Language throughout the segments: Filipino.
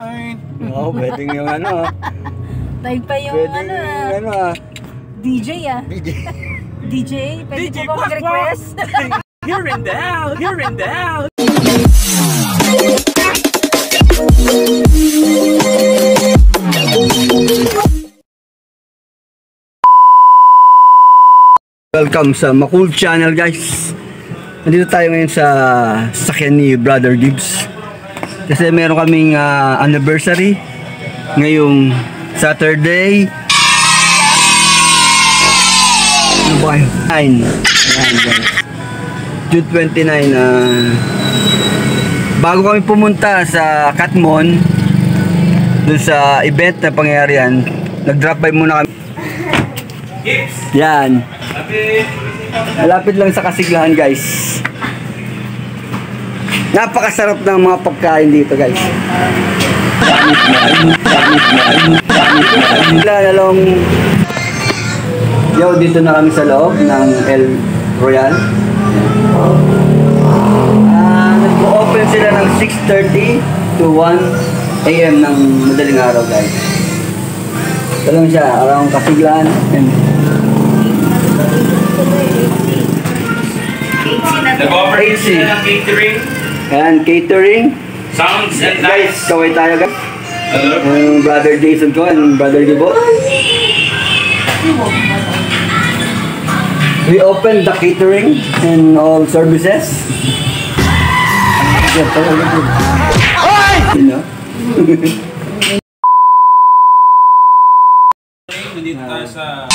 Oo, pwedeng yung ano. Dahil pa yung Pwedeng ano DJ DJ. DJ, pwede DJ po ba mag-request? Here and down, here and down. Welcome sa Makul Channel, guys. Nandito tayo ngayon sa sakyan ni Brother Gibbs. Kasi meron kaming anniversary ngayong Saturday. Ano ba kayo? 9. Ayan, guys. June 29. Bago kami pumunta sa Katmon, dun sa event na pangyayarihan, nag-drop by muna kami. Yan. Malapit lang sa Kasiglahan, guys. Napakasarap ng mga pagkain dito, guys. Yo, dito na kami sa loob ng El Royal. Nag-open sila ng 6:30 to 1 AM ng madaling araw, guys. Ito lang siya, around Kasiglahan. Nag-offer sila ng catering. Ayan, catering. Sounds and Guys, lights. kaway tayo, guys. Hello. Brother Jason ko and Brother Gibo. We opened the catering and all services. You know? Nandito tayo sa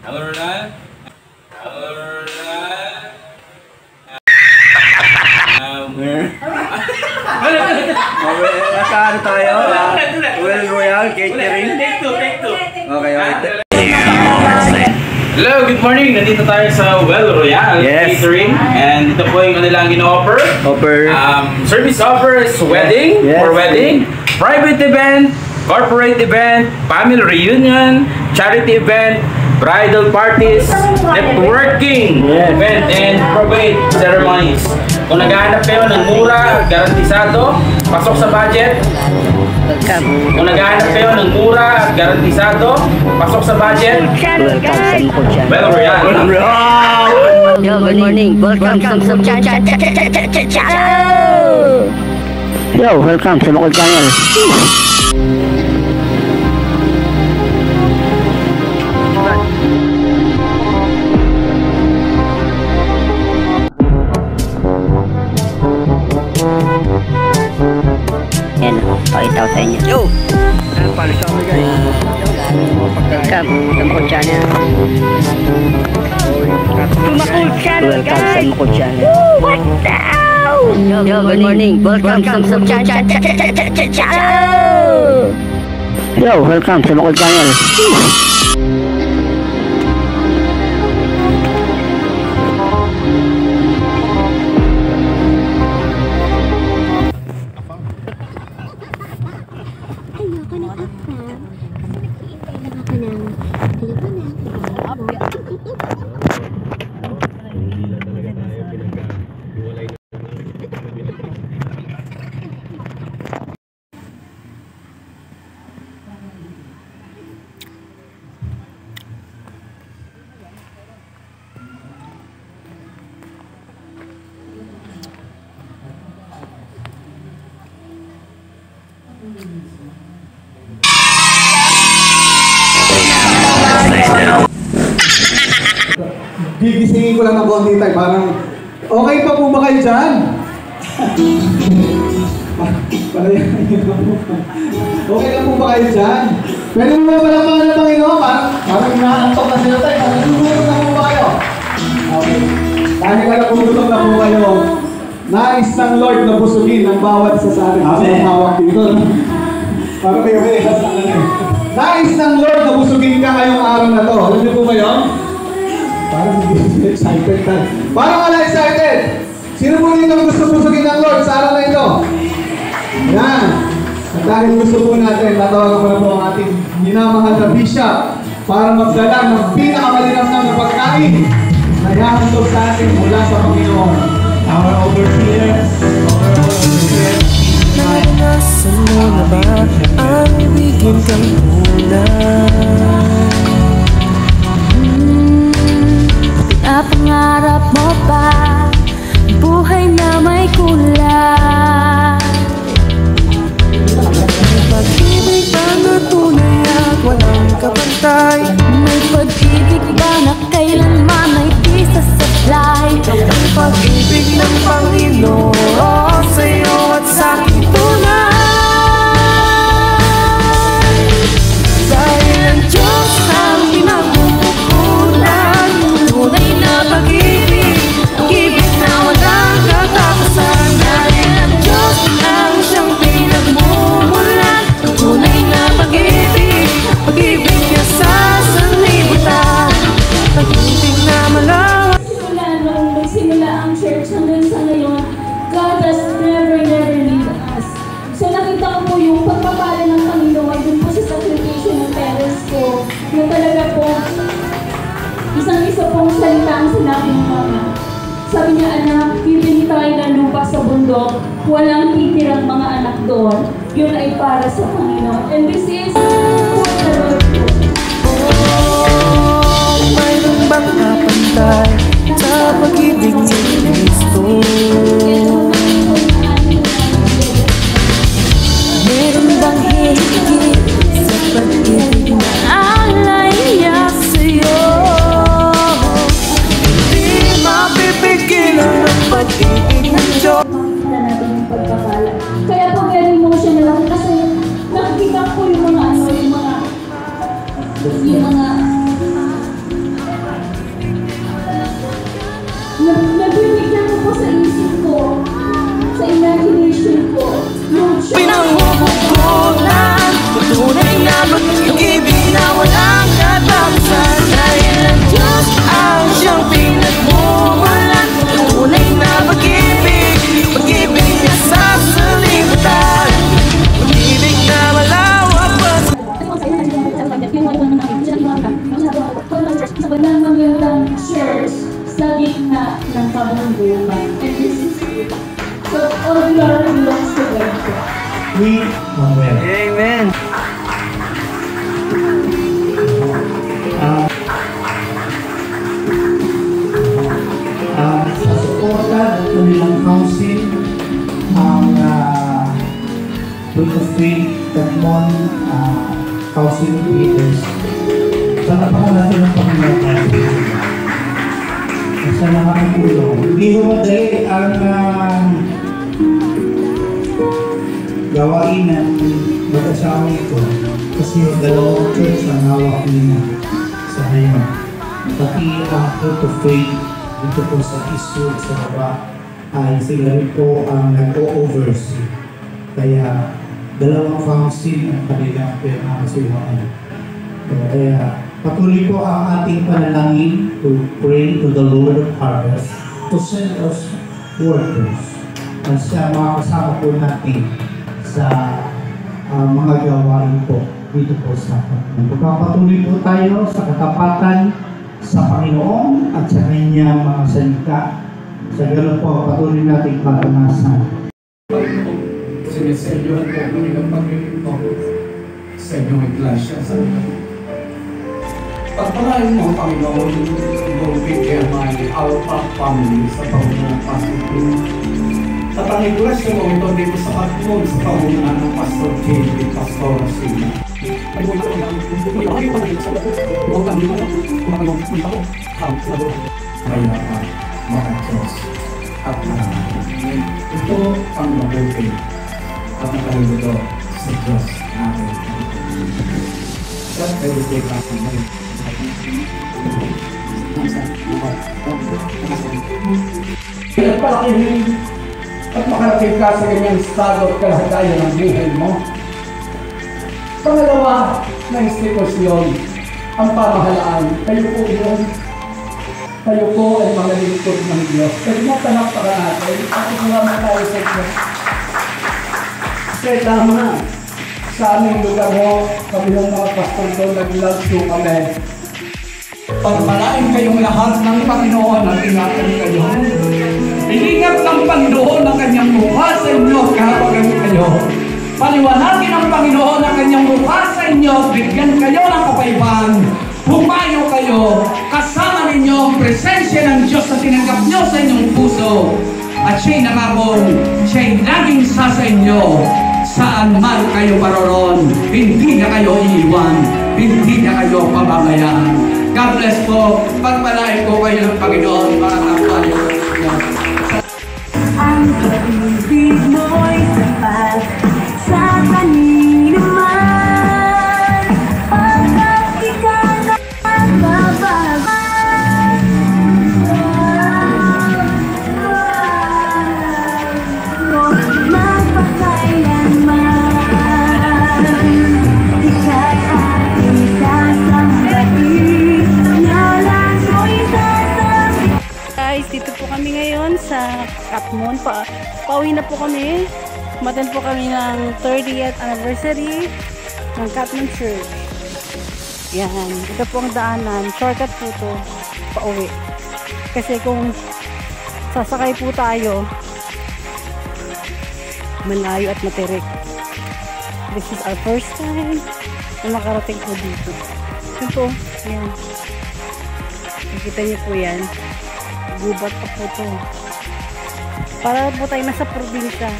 Hello, Ronald. Hello, Ronald. Nasa ano tayo? Well Royal Catering. Take two. Okay. Hello, good morning. Nandito tayo sa Well Royal Catering. And ito po yung kanilang ino-offer. Service offers wedding or wedding, private event, corporate event, family reunion, charity event, bridal parties, networking event, and probate ceremonies. Kung naghahanap kayo ng mura, garantisado, pasok sa budget. Kung naghahanap kayo ng mura, garantisado, pasok sa budget. Well, Royal. Yo, good morning. Welcome sa channel. Yo, welcome sa Makul Channel. Yan, pakita ko sa inyo. Yo! Palis kami, guys. Welcome sa Makul Channel. Makul Channel, guys! Welcome sa Makul Channel. What the? Yo, good morning. Welcome sa channel. Yo, welcome sa Makul Channel. Gigisingin ko lang ng konti tayo, parang okay pa po ba kayo dyan? Okay lang po ba kayo dyan? Pwede mo ba pala mga Panginoon? Parang inaantok na sila tayo, parang nagugulog na po ba kayo? Okay. Kahit ka na pumutok na po kayo, nais ng Lord na busugin ang bawat isa sa atin. Kasi hawak dito. Parang kayo may ihas na kayo. Nais ng Lord na busugin ka ngayong araw na to. Alam niyo po ba yun? Parang hindi excited tayo. Parang wala excited. Sino po dito ang gusto busugin ng Lord sa araw na ito? Yan. At dahil gusto po natin, tatawagan ko na po ang ating minamahal na bishop para magdala ng pinakamalinamnam na pagkain na ihahandog sa atin mula sa Panginoon. Our overseers, our mundo, walang titirang mga anak doon. Yun ay para sa Panginoon. And this is what the Lord does. Mayroon bang kapantay sa pag-ibig ni Kristo? Meron bang higit sa pag-ibig na alay niya sa'yo? Di mapipigilan ang pag-ibig ng Diyos. Makikita natin yung pagpapala. Kaya po very emotional ako kasi nakikita ko yung mga nagbibigyan ko po sa isip ko, sa imagination ko, yung Pinanghuhugutan, tunay na pag-ibig na walang katapusan. Dahil ang Diyos ang siyang pinagmumulan. Tunay na pag-ibig, pag-ibig niya sa sanlibutan. Pag-ibig na malawak pa sa walang magandang church sa gitna ng kabundukan. And this is it. So all glory belongs to God. Amen. Sa suporta ng kanilang council, ang Fruit of Faith, Katmon, Council of Leaders, sa napakalaki ng Panginoon. Sa nakakatulong. Hindi ko madali ang gawain ng mag-asawa ito kasi yung dalawang church ang hawak nila sa ngayon. Pati ang Fruit of Faith dito po sa Eastwood sa baba ay sila rin po ang nag-o-oversee. Kaya dalawang council ang kanilang pinakasiwaan. Kaya patuloy po ang ating panalangin to pray to the Lord of Harvest to send us workers na siya makakasama po natin sa mga gawain po dito po sa Panginoon. Pagpapatuloy po tayo sa katapatan sa Panginoon at sa kanyang mga salita. Sa ganoon po, patuloy natin patanasan. Siniseryohan po kami ng Panginoon sa inyong iglesia. Pagpalain mo, Panginoon, yung bigyan my Alpha family sa pamumunan Pastor. Sa pang-iglesia mo ito dito sa Katmon sa pamumunan ng Pastor J.B. Pastor Sina. Kaya mga Diyos at ito ang mabuti at nakaluluto sa Diyos natin. Sa everyday natin. Pinagpalakihin at makarating ka sa ganyang estado at kalagayan ng buhay mo. Pangalawa na institusyon, ang pamahalaan. Kayo po yun. Kayo po ay mga lingkod ng Diyos. Pwede mo panakpakan natin at isulama tayo sa Diyos. Kaya tama, sa aming lugar mo, kami ng mga pastor doon nag-love kami. Pagpalain kayong lahat ng Panginoon at ingatan kayo. Ilingat ng Panginoon ang kanyang mukha sa inyo kahabagan kayo. Paliwanagin ng Panginoon ang kanyang mukha sa inyo, bigyan kayo ng kapayapaan. Humayo kayo, kasama ninyo ang presensya ng Diyos na tinanggap nyo sa inyong puso. At siya'y nakabon, siya'y laging sa inyo. Saan man kayo paroon, hindi na kayo iiwan, hindi na kayo pababayaan. God bless po, pagpalain ko kayo ng Panginoon, mga kapatid. Ang pag-ibig mo'y sapat sa kanino man. Pagkat ikaw na bababay, magpakailanman. Ika'y aking sasambahin, ngalan mo'y sasabihin. Guys, dito po kami ngayon sa Katmon. Pauwi na po kami. Matan po kami ng 30th anniversary ng Katmon Church. Yan. Ito po ang daanan. Shortcut po to. Pauwi. Kasi kung sasakay po tayo, malayo at matirik. This is our first time na makarating po dito. Yun po, yan. Nakikita niyo po yan. Gubat pa po to. Para po tayo nasa probinsya.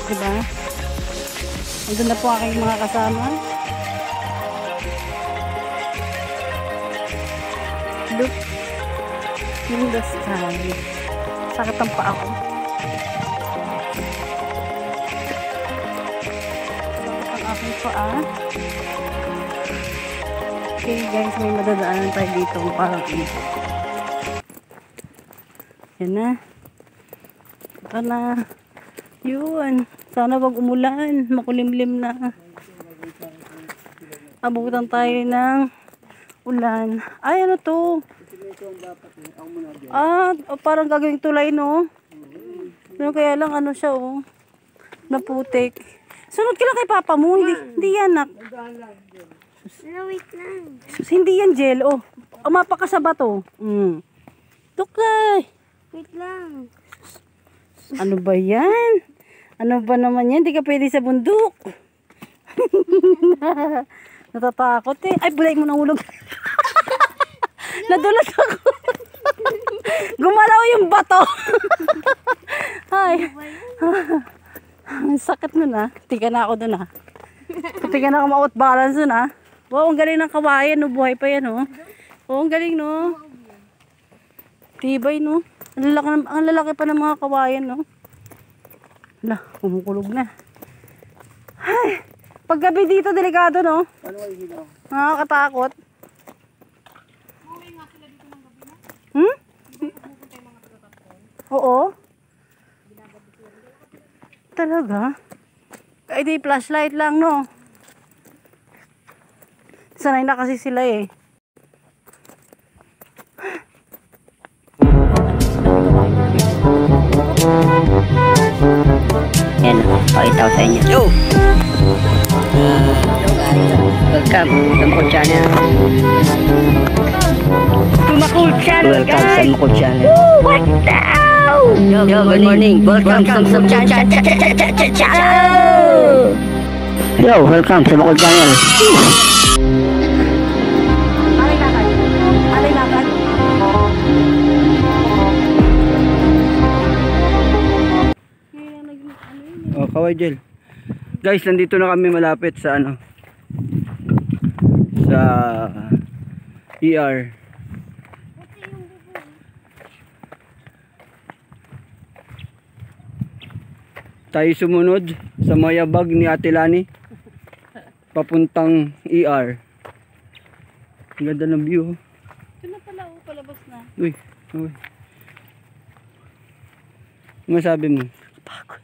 Diba? Andun na po aking mga kasama. Look in the sky. Sakit ang paa ko. Sakit ang aking paa. Okay guys, may madadaanan tayo dito parang ito. Yan na. Ito na. Yun. Sana wag umulan. Makulimlim na. Abutan tayo ng ulan. Ay, ano to? Parang gagawing tulay, no? Pero kaya lang, ano siya, oh. Naputik. Sunod ka lang kay papa mo. Hindi yan, nak. Wait lang. Hindi yan gel, oh. Umapa ka sa bato. Tukay. Wait lang. Ano ba yan? Ano ba naman yan? Hindi ka pwede sa bundok. Natatakot eh. Ay, bulay mo na ulog. Nadulas ako. Gumalaw yung bato. Ay. Sakit nun ah. Tiga na ako dun ah. Tiga na ako ma-out balance dun ah. Wow, ang galing ng kawayan. No? Buhay pa yan oh. Oh, ang galing no. Tibay no. Ang lalaki pa ng mga kawayan no. Hala, kumukulog na. Ay, paggabi dito delikado no. Nakakatakot. Oo. Talaga? Ay di flashlight lang no. Sanay na kasi sila eh. Yan, pakita ko sa inyo. Yo! Welcome sa Makul Channel. Makul Channel, guys! Welcome sa Makul Channel. What the hell? Yo, good morning. Welcome sa Makul Channel. Yo, welcome sa Makul Channel. Alay lakad. Oh, kaway gel. Guys, nandito na kami malapit sa ano. Sa ER. Tayo sumunod sa mayabag ni Ate Lani. Papuntang ER. Ang ganda ng view. Ito na pala, oh, palabas na. Uy, uy. Ano masabi mo? Pagod.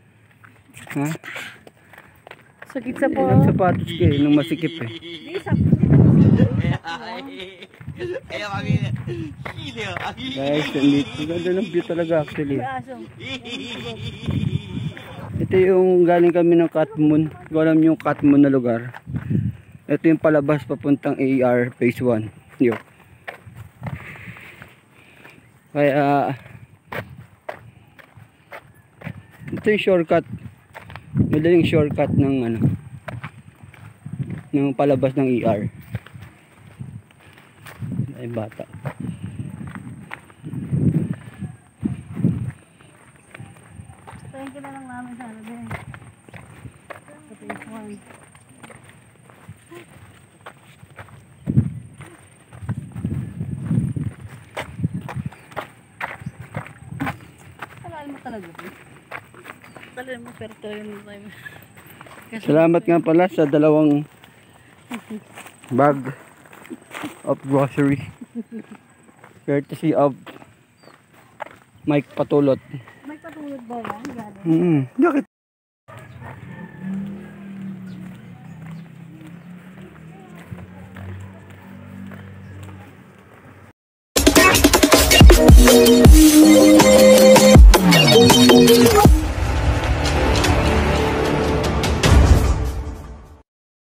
Ha? Sakit sa po. Ilang sapatos ka eh, nung masikip eh. Guys, nandito. Ganda ng view talaga actually. Ito yung galing kami ng Katmon. Kung alam yung Katmon na lugar. Ito yung palabas papuntang AR phase 1. Yo. Kaya ito yung shortcut. Madaling shortcut ng ano, ng palabas ng ER. Ay bata. Thank you na lang namin sa ano din. Sa phase 1. Kalal mo talaga. Kalal mo pero talaga mo tayo. Salamat nga pala sa dalawang bag of grocery. Courtesy of Mike Patulot. May patulog ba yan? Bakit?